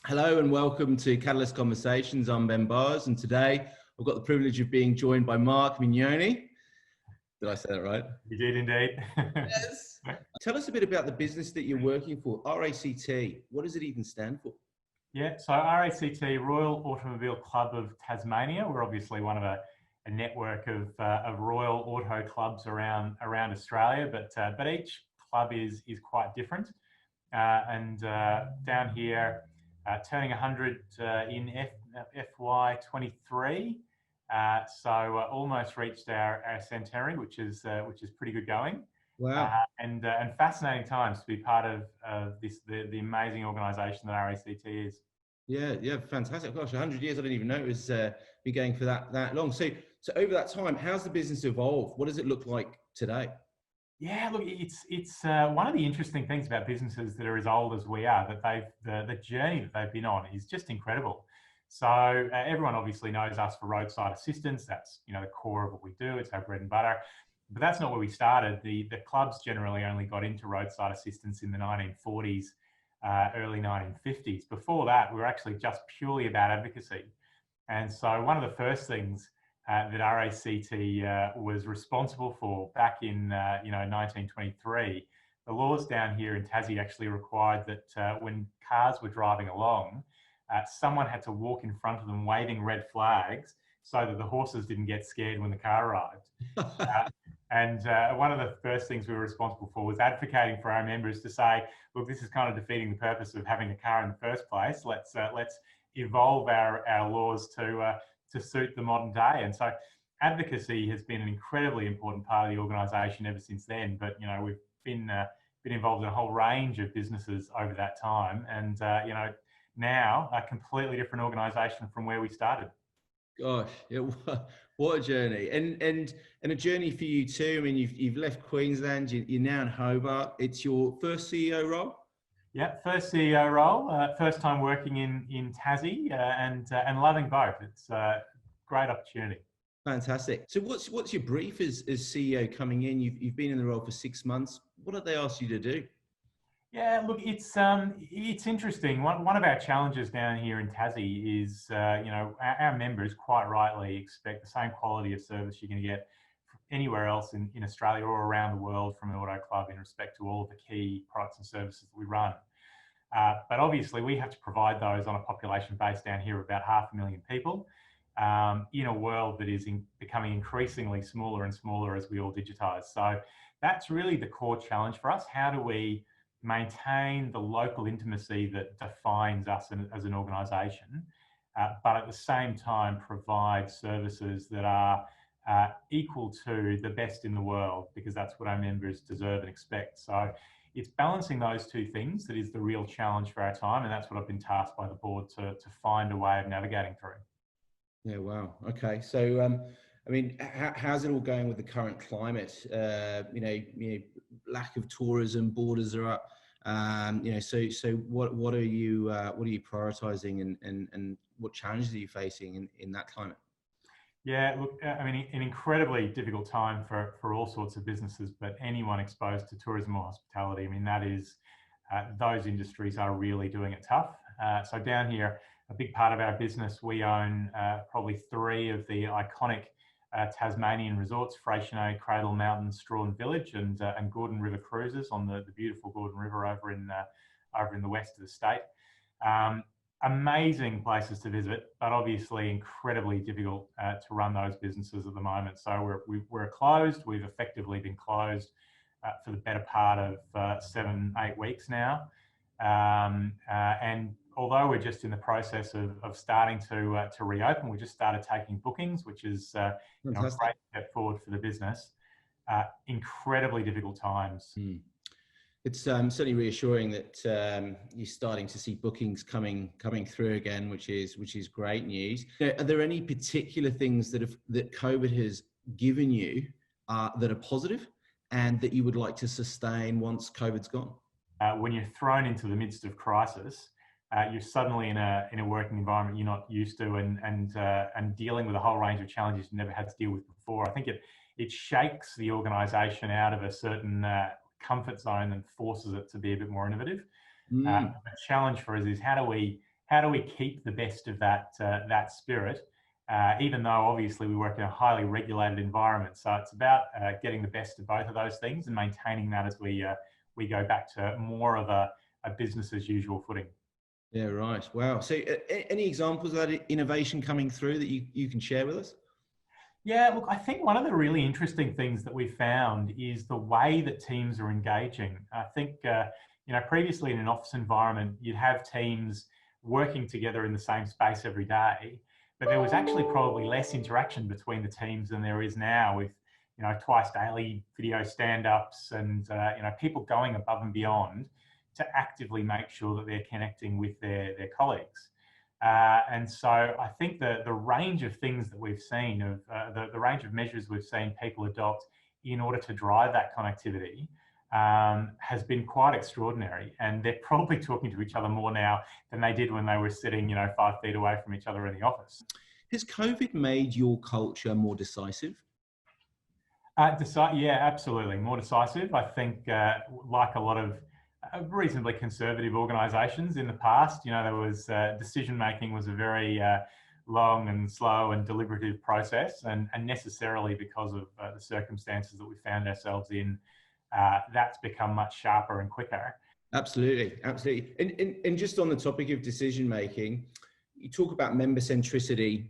Hello and welcome to Catalyst Conversations. I'm Ben Bars, and today I've got the privilege of being joined by Mark Mugnaioni. Did I say that right? You did indeed. Yes. Tell us a bit about the business that you're working for, RACT. What does it even stand for? Yeah, so RACT, Royal Automobile Club of Tasmania. We're obviously one of a network of Royal Auto clubs around Australia, but each club is quite different. Down here, turning 100 in FY23, so almost reached our centenary, which is pretty good going. Wow. And fascinating times to be part of the amazing organisation that RACT is. Yeah, fantastic. Gosh, 100 years, I didn't even know it was been going for that long. So over that time, how's the business evolved? What does it look like today? Yeah, look, it's one of the interesting things about businesses that are as old as we are, that the journey that they've been on is just incredible. So everyone obviously knows us for roadside assistance. That's the core of what we do. It's our bread and butter. But that's not where we started. The clubs generally only got into roadside assistance in the 1940s, early 1950s. Before that, we were actually just purely about advocacy. And so one of the first things that RACT was responsible for back in 1923, the laws down here in Tassie actually required that when cars were driving along, someone had to walk in front of them waving red flags so that the horses didn't get scared when the car arrived. One of the first things we were responsible for was advocating for our members to say, look, this is kind of defeating the purpose of having a car in the first place. Let's evolve our laws to suit the modern day. And so advocacy has been an incredibly important part of the organisation ever since then. But we've been involved in a whole range of businesses over that time, and now a completely different organisation from where we started. Gosh, yeah, what a journey, and a journey for you too. I mean, you've left Queensland. You're now in Hobart. It's your first CEO role. Yeah, first CEO role. First time working in Tassie, and loving both. It's a great opportunity. Fantastic. So what's your brief as CEO coming in? You've been in the role for 6 months. What have they asked you to do? Yeah, look, it's interesting. One of our challenges down here in Tassie is, our members quite rightly expect the same quality of service you're going to get anywhere else in Australia or around the world from an auto club in respect to all of the key products and services that we run. But obviously, we have to provide those on a population base down here of about 500,000 people in a world that is becoming increasingly smaller and smaller as we all digitise. So that's really the core challenge for us. How do we maintain the local intimacy that defines us as an organisation, but at the same time provide services that are equal to the best in the world, because that's what our members deserve and expect. So it's balancing those two things that is the real challenge for our time, and that's what I've been tasked by the board to find a way of navigating through. Yeah, wow. Okay, so I mean, how's it all going with the current climate? Lack of tourism, borders are up. So what are you prioritising, and what challenges are you facing in that climate? Yeah, look, I mean, an incredibly difficult time for all sorts of businesses, but anyone exposed to tourism or hospitality, I mean, that is, those industries are really doing it tough. So down here, a big part of our business, we own probably 3 of the iconic Tasmanian resorts: Freycinet, Cradle Mountain, Strahan Village, and Gordon River Cruises on the beautiful Gordon River over in the west of the state. Amazing places to visit, but obviously incredibly difficult to run those businesses at the moment. So we're closed. We've effectively been closed for the better part of 7-8 weeks now. And although we're just in the process of starting to reopen, we just started taking bookings, which is a great step forward for the business. Incredibly difficult times. It's certainly reassuring that you're starting to see bookings coming through again, which is great news. Are there any particular things that COVID has given you that are positive and that you would like to sustain once COVID's gone? When you're thrown into the midst of crisis, you're suddenly in a working environment you're not used to, and dealing with a whole range of challenges you never had to deal with before. I think it shakes the organisation out of a certain comfort zone and forces it to be a bit more innovative. The challenge for us is how do we how do we keep the best of that spirit, even though obviously we work in a highly regulated environment. So it's about getting the best of both of those things and maintaining that as we go back to more of a business as usual footing. Yeah, right. Wow. So any examples of that innovation coming through that you can share with us? Yeah, look, I think one of the really interesting things that we found is the way that teams are engaging. I think, previously in an office environment, you'd have teams working together in the same space every day, but there was actually probably less interaction between the teams than there is now with, twice daily video stand-ups and, people going above and beyond to actively make sure that they're connecting with their colleagues. And so I think the range of things that we've seen, of the range of measures we've seen people adopt in order to drive that connectivity has been quite extraordinary. And they're probably talking to each other more now than they did when they were sitting, 5 feet away from each other in the office. Has COVID made your culture more decisive? Yeah, absolutely. More decisive. I think, like a lot of reasonably conservative organisations in the past, there was decision making was a very long and slow and deliberative process, and necessarily because of the circumstances that we found ourselves in, that's become much sharper and quicker. Absolutely, absolutely. And just on the topic of decision making, you talk about member centricity.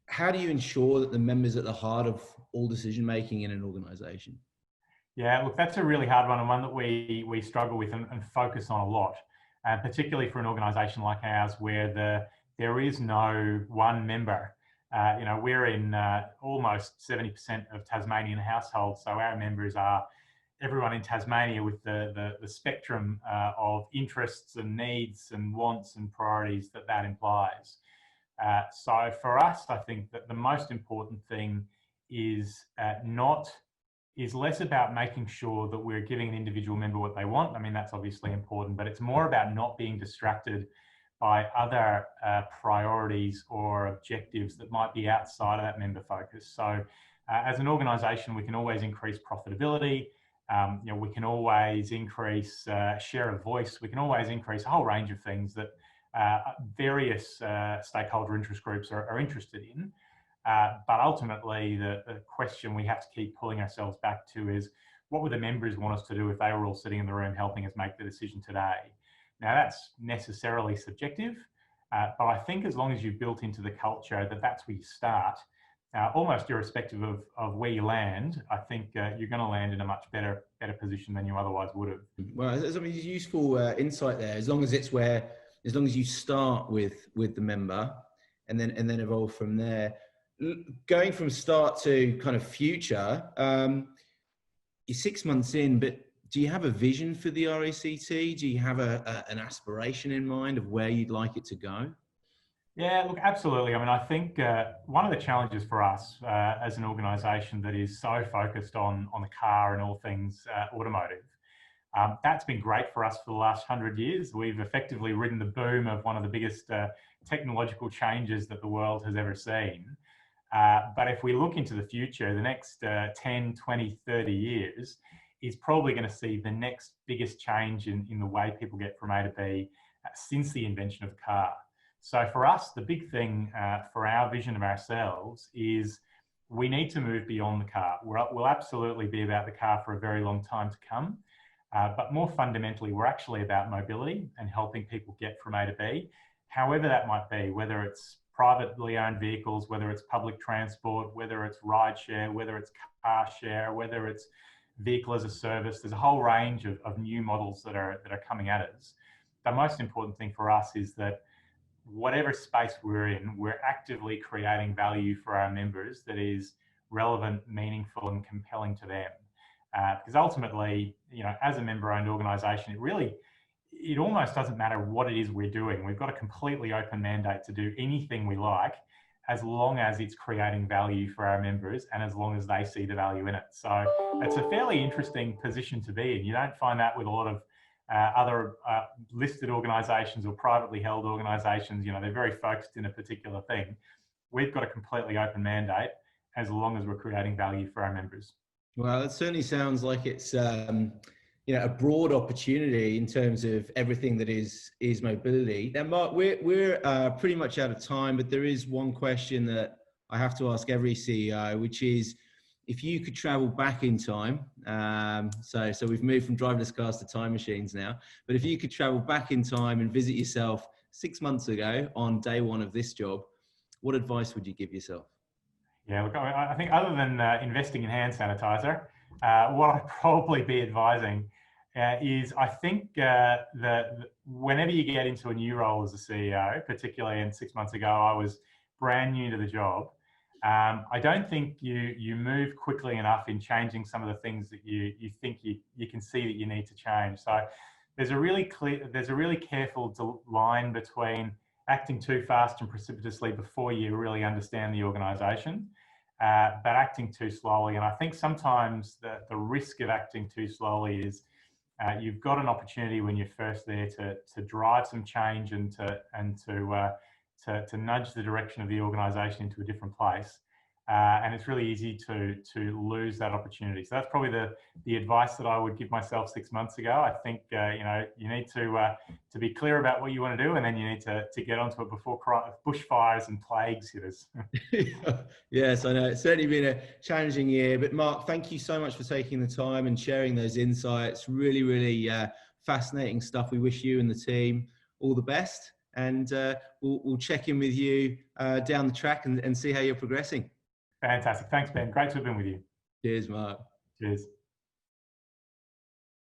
How do you ensure that the members are at the heart of all decision making in an organisation? Yeah, look, that's a really hard one, and one that we struggle with and focus on a lot, particularly for an organisation like ours where there is no one member. We're in almost 70% of Tasmanian households, so our members are everyone in Tasmania with the spectrum of interests and needs and wants and priorities that implies. So for us, I think that the most important thing is less about making sure that we're giving an individual member what they want. I mean, that's obviously important, but it's more about not being distracted by other priorities or objectives that might be outside of that member focus. So as an organisation, we can always increase profitability. We can always increase share of voice. We can always increase a whole range of things that various stakeholder interest groups are interested in. But ultimately, the question we have to keep pulling ourselves back to is, what would the members want us to do if they were all sitting in the room helping us make the decision today? Now, that's necessarily subjective, but I think as long as you've built into the culture that's where you start, almost irrespective of where you land, I think you're going to land in a much better position than you otherwise would have. Well, there's some useful insight there. As long as you start with the member and then evolve from there. Going from start to kind of future, you're 6 months in, but do you have a vision for the RACT? Do you have an aspiration in mind of where you'd like it to go? Yeah, look, absolutely. I mean, I think one of the challenges for us as an organisation that is so focused on the car and all things automotive, that's been great for us for the last 100 years. We've effectively ridden the boom of one of the biggest technological changes that the world has ever seen. But if we look into the future, the next 10, 20, 30 years is probably going to see the next biggest change in the way people get from A to B since the invention of the car. So for us, the big thing for our vision of ourselves is we need to move beyond the car. We'll absolutely be about the car for a very long time to come. But more fundamentally, we're actually about mobility and helping people get from A to B, however that might be, whether it's privately owned vehicles, whether it's public transport, whether it's rideshare, whether it's car share, whether it's vehicle as a service. There's a whole range of new models that are coming at us. The most important thing for us is that whatever space we're in, we're actively creating value for our members that is relevant, meaningful, and compelling to them. Because ultimately, as a member-owned organisation, it almost doesn't matter what it is we're doing. We've got a completely open mandate to do anything we like, as long as it's creating value for our members and as long as they see the value in it. So it's a fairly interesting position to be in. You don't find that with a lot of other listed organisations or privately held organisations. They're very focused in a particular thing. We've got a completely open mandate as long as we're creating value for our members. Well, it certainly sounds like it's a broad opportunity in terms of everything that is mobility. Now, Mark, we're pretty much out of time, but there is one question that I have to ask every CEO, which is, if you could travel back in time, so we've moved from driverless cars to time machines now, but if you could travel back in time and visit yourself 6 months ago on day one of this job, what advice would you give yourself? Yeah, look, I think other than investing in hand sanitizer, what I'd probably be advising is, I think that whenever you get into a new role as a CEO, particularly, and 6 months ago I was brand new to the job, I don't think you move quickly enough in changing some of the things that you think you can see that you need to change. So there's a really careful line between acting too fast and precipitously before you really understand the organisation, but acting too slowly. And I think sometimes the risk of acting too slowly is you've got an opportunity when you're first there to drive some change and to nudge the direction of the organisation into a different place. And it's really easy to lose that opportunity. So that's probably the advice that I would give myself 6 months ago. I think you need to be clear about what you want to do, and then you need to get onto it before bushfires and plagues hit us. Yes, I know. It's certainly been a challenging year. But Mark, thank you so much for taking the time and sharing those insights. Really, really fascinating stuff. We wish you and the team all the best. And we'll check in with you down the track and see how you're progressing. Fantastic. Thanks, Ben. Great to have been with you. Cheers, Mark. Cheers.